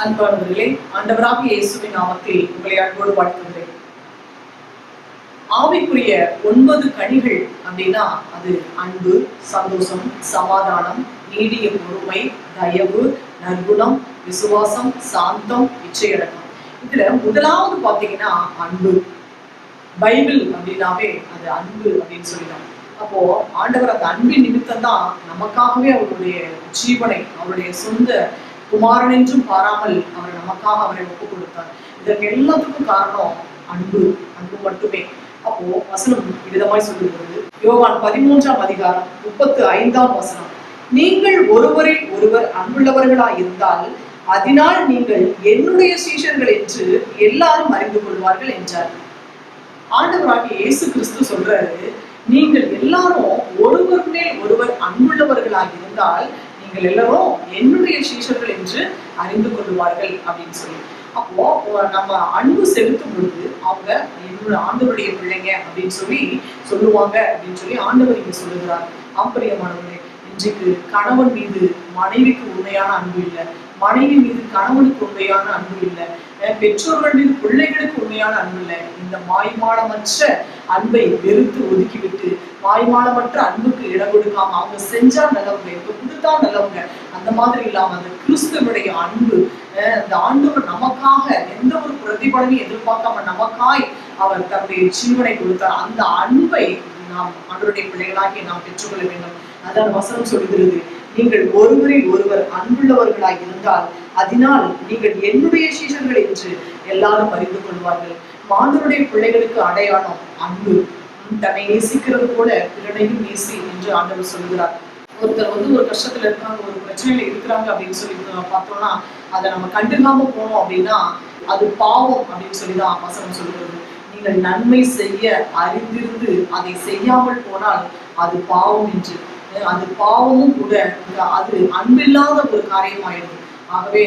அன்பானவர்களே, ஆண்டவராகிய இயேசுவின் நாமத்தில் உங்களை அன்போடு வாழ்த்துகிறேன். ஆவிக்குரிய 9 கனிகள் அப்படின்னா அது அன்பு, சந்தோஷம், சமாதானம், நீடிய பொறுமை, தயவு, நற்குணம், விசுவாசம், சாந்தம், இச்சையடக்கம். இதுல முதலாவது பாத்தீங்கன்னா அன்பு. பைபிள் அப்படின்னாவே அது அன்பு அப்படின்னு சொல்லிடும். அப்போ ஆண்டவர் அந்த அன்பின் நிமித்தம் தான் நமக்காகவே அவருடைய ஜீவனை, அவருடைய சொந்த குமாரன் என்றும் பாராமல் அவர் நமக்காக அவரை ஒப்புக் கொடுத்தார். இதற்கு எல்லாத்துக்கும் காரணம் அன்பு, அன்பு மட்டுமே. அப்போ வசனம் விதமாய் சொல்லுகிறது. யோவான் 13ஆம் அதிகாரம் 35ஆம் வசனம், நீங்கள் ஒருவரை ஒருவர் அன்புள்ளவர்களாய் இருந்தால் அதனால் நீங்கள் என்னுடைய சீஷர்கள் என்று எல்லாரும் அறிந்து கொள்வார்கள் என்றார். ஆண்டவராகிய இயேசு கிறிஸ்து சொல்றாரு, நீங்கள் எல்லாரும் ஒருவர் மேல் ஒருவர் அன்புள்ளவர்களாக இருந்தால் நீங்கள் எல்லாரும் என்னுடைய சீஷர்கள் என்று அறிந்து கொள்வார்கள் அப்படின்னு சொல்லி. அப்போ நம்ம அன்பு செலுத்தும் பொழுது அவங்க என்னோட ஆண்டவருடைய பிள்ளைங்க அப்படின்னு சொல்லுவாங்க அப்படின்னு சொல்லி ஆண்டவர் இங்க சொல்லுகிறார். ஆம்பரியமானவர்களே, இன்றைக்கு கணவன் மீது மனைவிக்கு உண்மையான அன்பு இல்லை, மனைவி மீது கணவனுக்கு உண்மையான அன்பு இல்லை, பெற்றோர்கள் மீது பிள்ளைகளுக்கு உண்மையான அன்பு இல்லை. இந்த மாய்மாலமற்ற அன்பை வெறுத்து ஒதுக்கிவிட்டு மாய்மாலமற்ற அன்புக்கு இடம் கொடுக்காம அவங்க செஞ்சா நல்லவங்க, இப்ப கொடுத்தா நல்லவங்க, அந்த மாதிரி இல்லாம அந்த கிறிஸ்துவனுடைய அன்பு, அந்த ஆண்டவர் நமக்காக எந்த ஒரு பிரதிபலனையும் எதிர்பார்க்காம நமக்காய் அவர் தன்னுடைய ஜீவனை கொடுத்தார். அந்த அன்பை நாம் ஆண்டவருடைய பிள்ளைகளாகி நாம் பெற்றுக்கொள்ள வேண்டும். அதான் வசனம் சொல்கிறது, நீங்கள் ஒருவரில் ஒருவர் அன்புள்ளவர்களாய் இருந்தால் அதனால் நீங்கள் என்னுடைய சீஷர்கள் என்று எல்லாரும் அறிந்து கொள்வார்கள். ஆண்டவருடைய பிள்ளைகளுக்கு அடையாளம் அன்பு. தன்னை நேசிக்கிறது போல பிறனையும் நேசி என்று ஆண்டவர் சொல்கிறார். ஒருத்தர் ஒரு கஷ்டத்துல இருக்காங்க, ஒரு பிரச்சனையில இருக்கிறாங்க அப்படின்னு சொல்லி பார்த்தோம்னா அதை நம்ம கண்டுக்காம போனோம் அப்படின்னா அது பாவம் அப்படின்னு சொல்லிதான் வசனம் சொல்கிறது. நீங்கள் நன்மை செய்ய அறிந்திருந்து அதை செய்யாமல் போனால் அது பாவம் என்று. அது பாவமும் கூட, அது அன்பில்லாத ஒரு காரியமாயிடுது. ஆகவே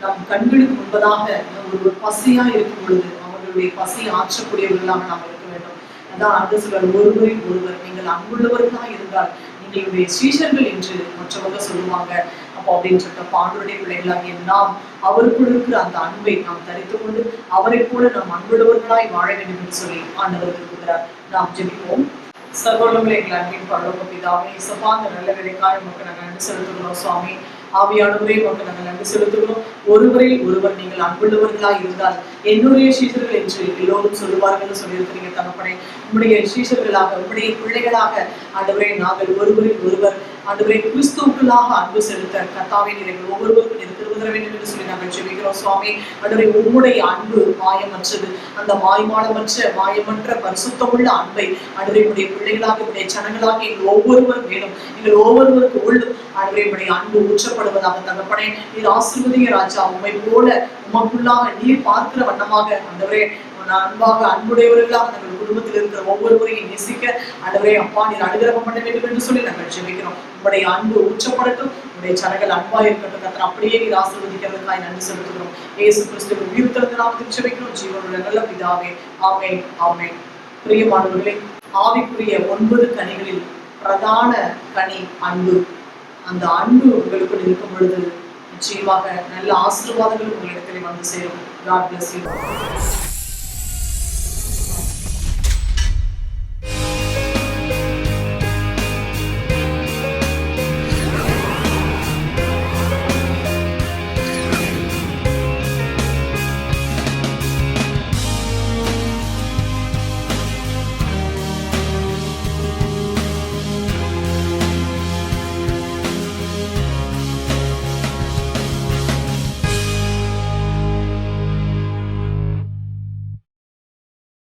நம் கண்களுக்கு முன்பதாக ஒரு பசியா இருக்கும் பொழுது அவர்களுடைய பசியை ஆற்றக்கூடியவர்களாக நாம் இருக்க வேண்டும். அதான் அந்த சொல்ற, ஒருவரில் ஒருவர் நீங்கள் அன்புள்ளவர்களாக இருந்தால் நீங்களுடைய சீஷர்கள் என்று மற்றவங்க சொல்லுவாங்க. அப்போ அப்படின்னு சொல்லிட்டு ஆண்டவருடைய பிள்ளைகளாகிய நாம் அவருக்குள் இருக்கிற அந்த அன்பை நாம் தரித்து கொண்டு அவரை போல நாம் அன்புள்ளவர்களாய் வாழ வேண்டும் என்று சொல்லி ஆண்டவர் இருக்கிறார். நாம் ஜெபிப்போம். சர்வலோகங்களே, எங்கள் அன்பின் பரலோக பிதாவே, இயேசுவா, அந்த நல்ல வேலைக்காக உமக்கு நாங்கள் நன்றி செலுத்துகிறோம். சுவாமி ஆவியானவரே, உமக்கு நாங்கள் நன்றி செலுத்துகிறோம். ஒருவரில் ஒருவர் நீங்கள் அன்புள்ளவர்களாய் இருந்தால் என்னுடைய சீஷர்கள் என்று எல்லோரும் சொல்லுவார்கள் சொல்லியிருக்கிறீங்க தகப்பனே. உம்முடைய சீஷர்களாக, உம்முடைய பிள்ளைகளாக ஆண்டவரே நாங்கள் ஒருவரில் ஒருவர் ஆண்டவரே கிறிஸ்துவுக்குள்ளாக அன்பு செலுத்த கர்த்தாவே நீங்கள் ஒவ்வொருவருக்கும் திருவதர வேண்டும் என்று சொல்லி நாங்கள் ஜெபிக்கிறோம். சுவாமி ஆண்டவரே, உம்முடைய அன்பு மாயமற்றது. அந்த மாயமற்ற பரிசுத்தமுள்ள அன்பை ஆண்டவரே உடைய பிள்ளைகளாக, உடைய ஜனங்களாக எங்கள் ஒவ்வொருவரும் வேணும். எங்கள் ஒவ்வொருவருக்கு உள்ளும் ஆண்டவரே உடைய அன்பு ஊற்றப்படுவதாக தகப்பனே. நீர் ஆசீர்வதிங்க ராஜா. உம்மை போல உமக்குள்ளாக நீர் பார்க்கிற வண்ணமாக ஆண்டவரே அன்பாக அன்புடையவர்களாக தங்கள் குடும்பத்தில் இருக்கிற ஒவ்வொருவரையும் நேசிக்க ஆண்டவரே அப்பா நீர் அனுகிரகம் பண்ண வேண்டும் என்று சொல்லி நாங்கள் ஜெபிக்கிறோம். உங்களுடைய அன்பு ஊற்றப்படட்டும், உங்களுடைய ஜனங்கள் அன்பா இருக்கட்டும். கர்த்தர் அப்படியே நீர் ஆசீர்வதிக்கிறதுக்காய் நன்றி செலுத்துகிறோம். இயேசு கிறிஸ்துவின் உயிர்த்தெழுந்த நாமத்தில் ஜெபிக்கிறோம் ஜீவனுள்ள நல்ல பிதாவே. ஆமென், ஆமென். பிரியமானவர்களே, ஆவிக்குரிய 9 கனிகளில் பிரதான கனி அன்பு. அந்த அன்பு உங்களுக்குள் இருக்கும் பொழுது நிச்சயமாக நல்ல ஆசீர்வாதங்கள் உங்களிடத்தில் வந்து சேரும். God bless you.